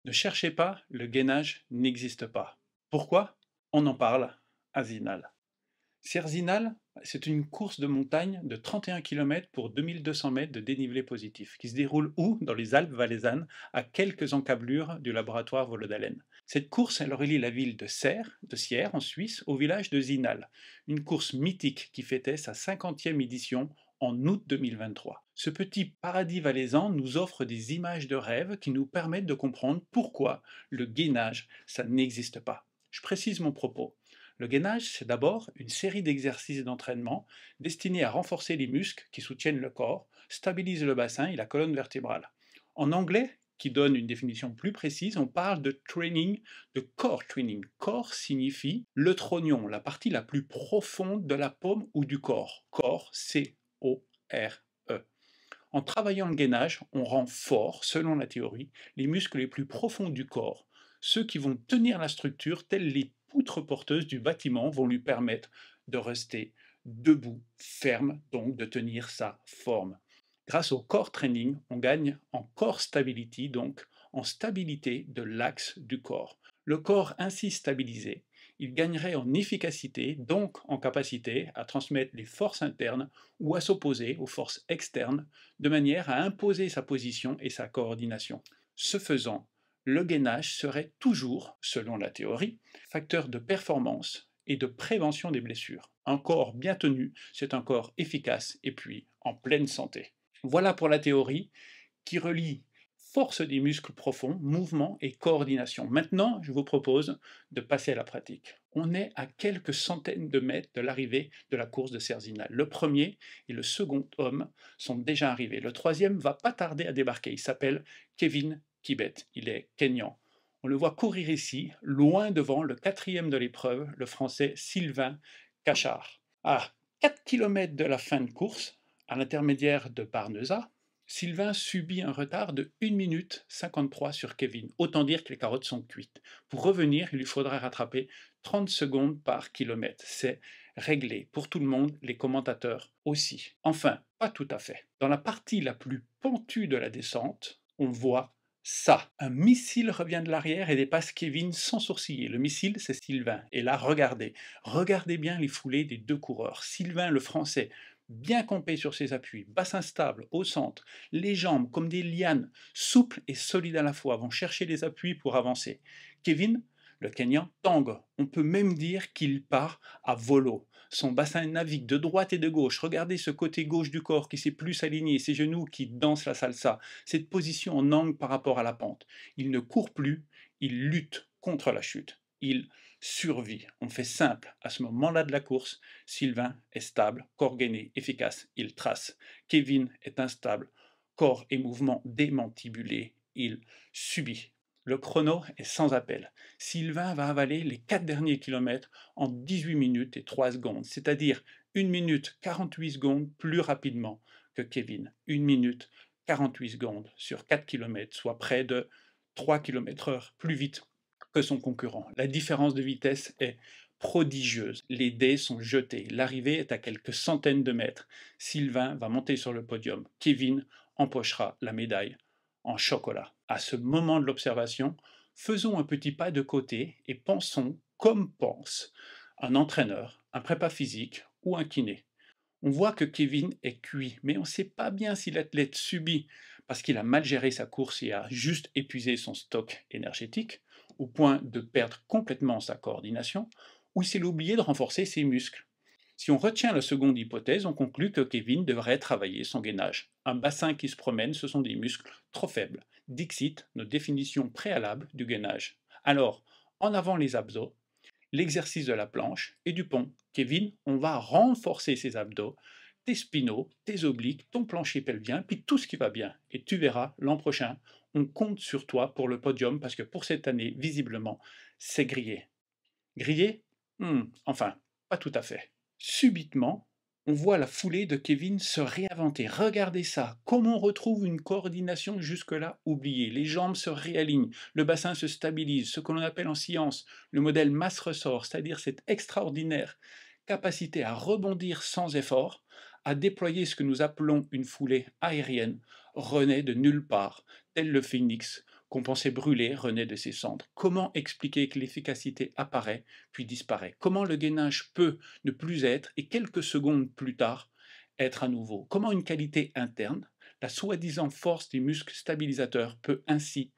Ne cherchez pas, le gainage n'existe pas. Pourquoi? On en parle à Zinal. Cerzinal, c'est une course de montagne de 31 km pour 2200 mètres de dénivelé positif, qui se déroule où? Dans les Alpes valaisannes, à quelques encablures du laboratoire Volodalen. Cette course, elle relie la ville de Sierre, en Suisse, au village de Zinal, une course mythique qui fêtait sa 50e édition en août 2023. Ce petit paradis valaisan nous offre des images de rêve qui nous permettent de comprendre pourquoi le gainage, ça n'existe pas. Je précise mon propos. Le gainage, c'est d'abord une série d'exercices d'entraînement destinés à renforcer les muscles qui soutiennent le corps, stabilisent le bassin et la colonne vertébrale. En anglais, qui donne une définition plus précise, on parle de training, de core training. Core signifie le trognon, la partie la plus profonde de la paume ou du corps. Core, C-O-R-E. En travaillant le gainage, on rend fort, selon la théorie, les muscles les plus profonds du corps. Ceux qui vont tenir la structure, telles les poutres porteuses du bâtiment, vont lui permettre de rester debout, ferme, donc de tenir sa forme. Grâce au core training, on gagne en core stability, donc en stabilité de l'axe du corps. Le corps ainsi stabilisé, il gagnerait en efficacité, donc en capacité à transmettre les forces internes ou à s'opposer aux forces externes, de manière à imposer sa position et sa coordination. Ce faisant, le gainage serait toujours, selon la théorie, facteur de performance et de prévention des blessures. Un corps bien tenu, c'est un corps efficace et puis en pleine santé. Voilà pour la théorie qui relie force des muscles profonds, mouvement et coordination. Maintenant, je vous propose de passer à la pratique. On est à quelques centaines de mètres de l'arrivée de la course de Cerzinal. Le premier et le second homme sont déjà arrivés. Le troisième va pas tarder à débarquer. Il s'appelle Kevin Kibet. Il est kényan. On le voit courir ici, loin devant le quatrième de l'épreuve, le français Sylvain Cachard. À 4 km de la fin de course, à l'intermédiaire de Barneza, Sylvain subit un retard de 1 minute 53 sur Kevin. Autant dire que les carottes sont cuites. Pour revenir, il lui faudra rattraper 30 secondes par kilomètre. C'est réglé pour tout le monde, les commentateurs aussi. Enfin, pas tout à fait. Dans la partie la plus pentue de la descente, on voit ça. Un missile revient de l'arrière et dépasse Kevin sans sourciller. Le missile, c'est Sylvain. Et là, regardez. Regardez bien les foulées des deux coureurs. Sylvain, le français, bien campé sur ses appuis, bassin stable, au centre, les jambes comme des lianes, souples et solides à la fois, vont chercher les appuis pour avancer. Kevin, le Kenyan, tangue. On peut même dire qu'il part à volo. Son bassin navigue de droite et de gauche. Regardez ce côté gauche du corps qui s'est plus aligné, ses genoux qui dansent la salsa, cette position en angle par rapport à la pente. Il ne court plus, il lutte contre la chute. Il survit. On fait simple. À ce moment-là de la course, Sylvain est stable, corps gainé, efficace, il trace. Kevin est instable, corps et mouvement démantibulés, il subit. Le chrono est sans appel. Sylvain va avaler les 4 derniers kilomètres en 18 minutes et 3 secondes, c'est-à-dire 1 minute 48 secondes plus rapidement que Kevin. 1 minute 48 secondes sur 4 kilomètres, soit près de 3 km/h plus vite que son concurrent. La différence de vitesse est prodigieuse. Les dés sont jetés. L'arrivée est à quelques centaines de mètres. Sylvain va monter sur le podium. Kevin empochera la médaille en chocolat. À ce moment de l'observation, faisons un petit pas de côté et pensons comme pense un entraîneur, un prépa physique ou un kiné. On voit que Kevin est cuit, mais on ne sait pas bien si l'athlète subit parce qu'il a mal géré sa course et a juste épuisé son stock énergétique, au point de perdre complètement sa coordination, ou s'il a oublié de renforcer ses muscles. Si on retient la seconde hypothèse, on conclut que Kevin devrait travailler son gainage. Un bassin qui se promène, ce sont des muscles trop faibles. Dixit, nos définitions préalables du gainage. Alors, en avant les abdos, l'exercice de la planche et du pont. Kevin, on va renforcer ses abdos, tes spinaux, tes obliques, ton plancher pelvien, puis tout ce qui va bien. Et tu verras, l'an prochain, on compte sur toi pour le podium parce que pour cette année, visiblement, c'est grillé. Grillé? Enfin, pas tout à fait. Subitement, on voit la foulée de Kevin se réinventer. Regardez ça, comment on retrouve une coordination jusque-là oubliée. Les jambes se réalignent, le bassin se stabilise, ce que l'on appelle en science le modèle masse-ressort, c'est-à-dire cette extraordinaire capacité à rebondir sans effort, à déployer ce que nous appelons une foulée aérienne, renaît de nulle part, tel le phénix, qu'on pensait brûler renaît de ses cendres. Comment expliquer que l'efficacité apparaît puis disparaît? Comment le gainage peut ne plus être et quelques secondes plus tard être à nouveau? Comment une qualité interne, la soi-disant force des muscles stabilisateurs, peut ainsi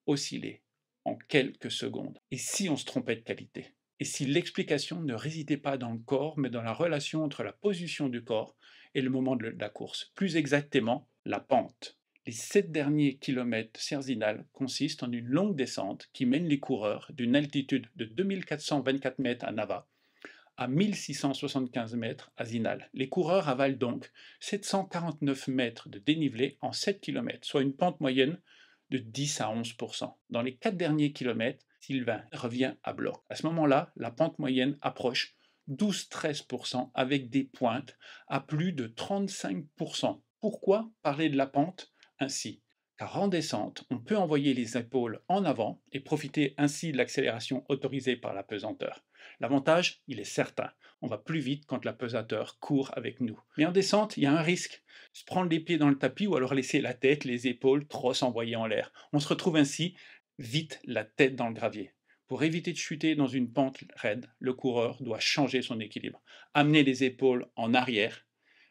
osciller en quelques secondes? Et si on se trompait de qualité? Et si l'explication ne résidait pas dans le corps, mais dans la relation entre la position du corps et le moment de la course? Plus exactement, la pente. Les 7 derniers kilomètres de Cerzinal consistent en une longue descente qui mène les coureurs d'une altitude de 2424 mètres à Nava à 1675 mètres à Zinal. Les coureurs avalent donc 749 mètres de dénivelé en 7 kilomètres, soit une pente moyenne de 10 à 11%. Dans les 4 derniers kilomètres, Sylvain revient à bloc. À ce moment-là, la pente moyenne approche 12-13% avec des pointes à plus de 35%. Pourquoi parler de la pente ainsi? Car en descente, on peut envoyer les épaules en avant et profiter ainsi de l'accélération autorisée par la pesanteur. L'avantage, il est certain. On va plus vite quand la pesanteur court avec nous. Mais en descente, il y a un risque. Se prendre les pieds dans le tapis ou alors laisser la tête, les épaules trop s'envoyer en l'air. On se retrouve ainsi vite la tête dans le gravier. Pour éviter de chuter dans une pente raide, le coureur doit changer son équilibre, amener les épaules en arrière,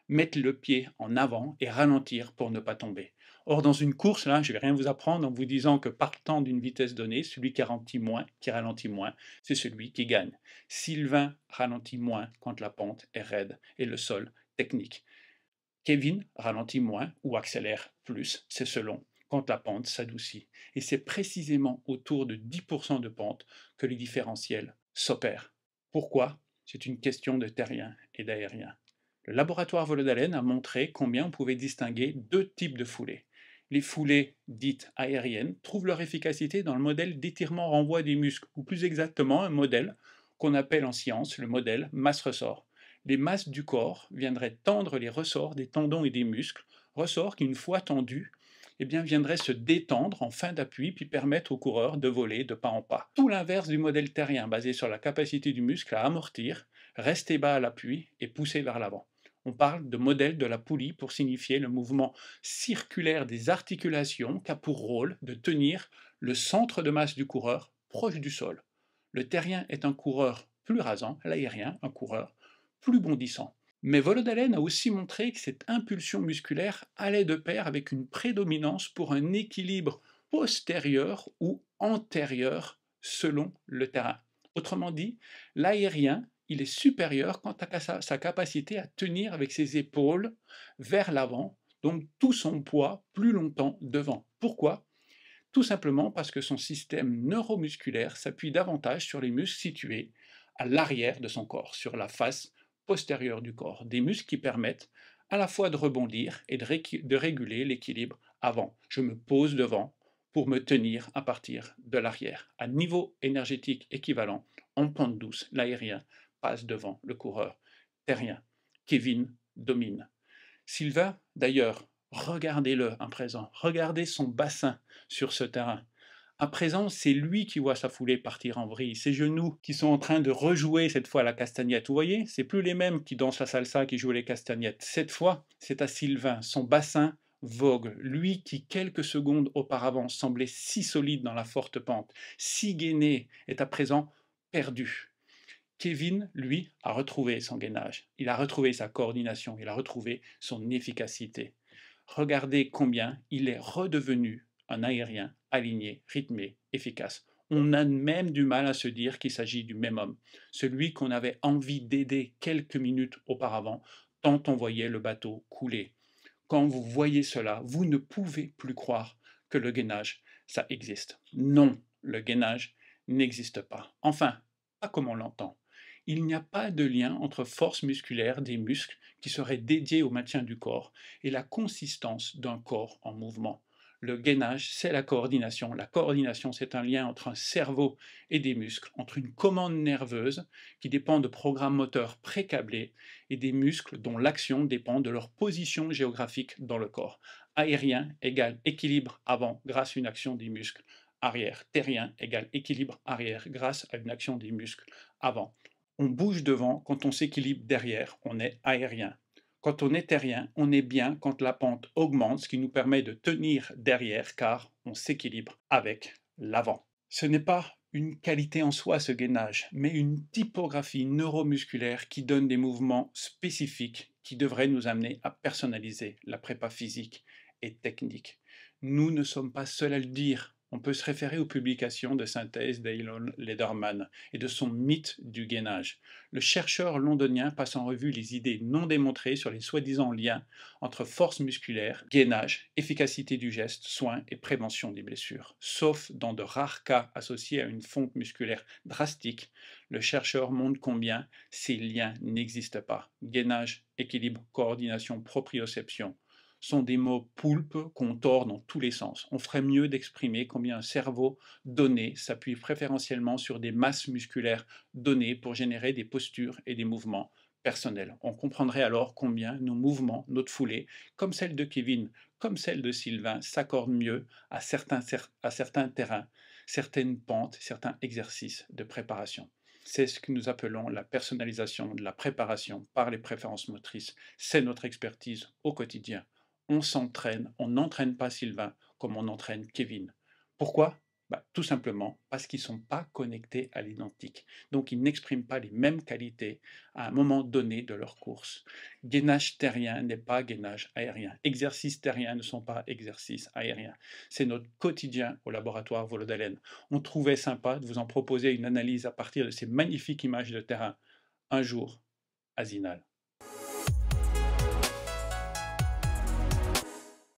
mettre le pied en avant et ralentir pour ne pas tomber. Or, dans une course, là, je ne vais rien vous apprendre en vous disant que partant d'une vitesse donnée, celui qui ralentit moins, c'est celui qui gagne. Sylvain ralentit moins quand la pente est raide et le sol technique. Kevin ralentit moins ou accélère plus, c'est selon, quand la pente s'adoucit. Et c'est précisément autour de 10% de pente que les différentiels s'opèrent. Pourquoi? C'est une question de terrien et d'aérien. Le laboratoire Volodalen a montré combien on pouvait distinguer deux types de foulées. Les foulées dites aériennes trouvent leur efficacité dans le modèle d'étirement-renvoi des muscles, ou plus exactement un modèle qu'on appelle en science le modèle masse-ressort. Les masses du corps viendraient tendre les ressorts des tendons et des muscles, ressorts qui, une fois tendus, viendraient se détendre en fin d'appui puis permettre au coureur de voler de pas en pas. Tout l'inverse du modèle terrien basé sur la capacité du muscle à amortir, rester bas à l'appui et pousser vers l'avant. On parle de modèle de la poulie pour signifier le mouvement circulaire des articulations qui a pour rôle de tenir le centre de masse du coureur proche du sol. Le terrien est un coureur plus rasant, l'aérien un coureur plus bondissant. Mais Volodalen a aussi montré que cette impulsion musculaire allait de pair avec une prédominance pour un équilibre postérieur ou antérieur selon le terrain. Autrement dit, l'aérien, il est supérieur quant à sa capacité à tenir avec ses épaules vers l'avant, donc tout son poids plus longtemps devant. Pourquoi? Tout simplement parce que son système neuromusculaire s'appuie davantage sur les muscles situés à l'arrière de son corps, sur la face postérieure du corps, des muscles qui permettent à la fois de rebondir et de réguler l'équilibre avant. Je me pose devant pour me tenir à partir de l'arrière. À niveau énergétique équivalent, en pente douce, l'aérien passe devant le coureur terrien. Kevin domine. Sylvain, d'ailleurs, regardez-le à présent, regardez son bassin sur ce terrain. À présent, c'est lui qui voit sa foulée partir en vrille, ses genoux qui sont en train de rejouer cette fois la castagnette. Vous voyez, c'est plus les mêmes qui dansent la salsa qui jouent les castagnettes. Cette fois, c'est à Sylvain, son bassin vogue, lui qui quelques secondes auparavant semblait si solide dans la forte pente, si gainé, est à présent perdu. Kevin, lui, a retrouvé son gainage, il a retrouvé sa coordination, il a retrouvé son efficacité. Regardez combien il est redevenu un aérien aligné, rythmé, efficace. On a même du mal à se dire qu'il s'agit du même homme, celui qu'on avait envie d'aider quelques minutes auparavant, tant on voyait le bateau couler. Quand vous voyez cela, vous ne pouvez plus croire que le gainage, ça existe. Non, le gainage n'existe pas. Enfin, pas comme on l'entend. Il n'y a pas de lien entre force musculaire des muscles qui serait dédiée au maintien du corps et la consistance d'un corps en mouvement. Le gainage, c'est la coordination. La coordination, c'est un lien entre un cerveau et des muscles, entre une commande nerveuse qui dépend de programmes moteurs précablés et des muscles dont l'action dépend de leur position géographique dans le corps. Aérien égale équilibre avant grâce à une action des muscles arrière. Terrien égale équilibre arrière grâce à une action des muscles avant. On bouge devant quand on s'équilibre derrière, on est aérien. Quand on est terrien, on est bien quand la pente augmente, ce qui nous permet de tenir derrière car on s'équilibre avec l'avant. Ce n'est pas une qualité en soi ce gainage, mais une typographie neuromusculaire qui donne des mouvements spécifiques qui devraient nous amener à personnaliser la prépa physique et technique. Nous ne sommes pas seuls à le dire. On peut se référer aux publications de synthèse d'Eilon Lederman et de son mythe du gainage. Le chercheur londonien passe en revue les idées non démontrées sur les soi-disant liens entre force musculaire, gainage, efficacité du geste, soins et prévention des blessures. Sauf dans de rares cas associés à une fonte musculaire drastique, le chercheur montre combien ces liens n'existent pas. Gainage, équilibre, coordination, proprioception sont des mots poulpes qu'on tord dans tous les sens. On ferait mieux d'exprimer combien un cerveau donné s'appuie préférentiellement sur des masses musculaires données pour générer des postures et des mouvements personnels. On comprendrait alors combien nos mouvements, notre foulée, comme celle de Kevin, comme celle de Sylvain, s'accordent mieux à certains terrains, certaines pentes, certains exercices de préparation. C'est ce que nous appelons la personnalisation de la préparation par les préférences motrices. C'est notre expertise au quotidien. On s'entraîne, on n'entraîne pas Sylvain comme on entraîne Kevin. Pourquoi? Tout simplement parce qu'ils ne sont pas connectés à l'identique. Donc ils n'expriment pas les mêmes qualités à un moment donné de leur course. Gainage terrien n'est pas gainage aérien. Exercices terriens ne sont pas exercices aériens. C'est notre quotidien au laboratoire Volodalen. On trouvait sympa de vous en proposer une analyse à partir de ces magnifiques images de terrain un jour à Zinal.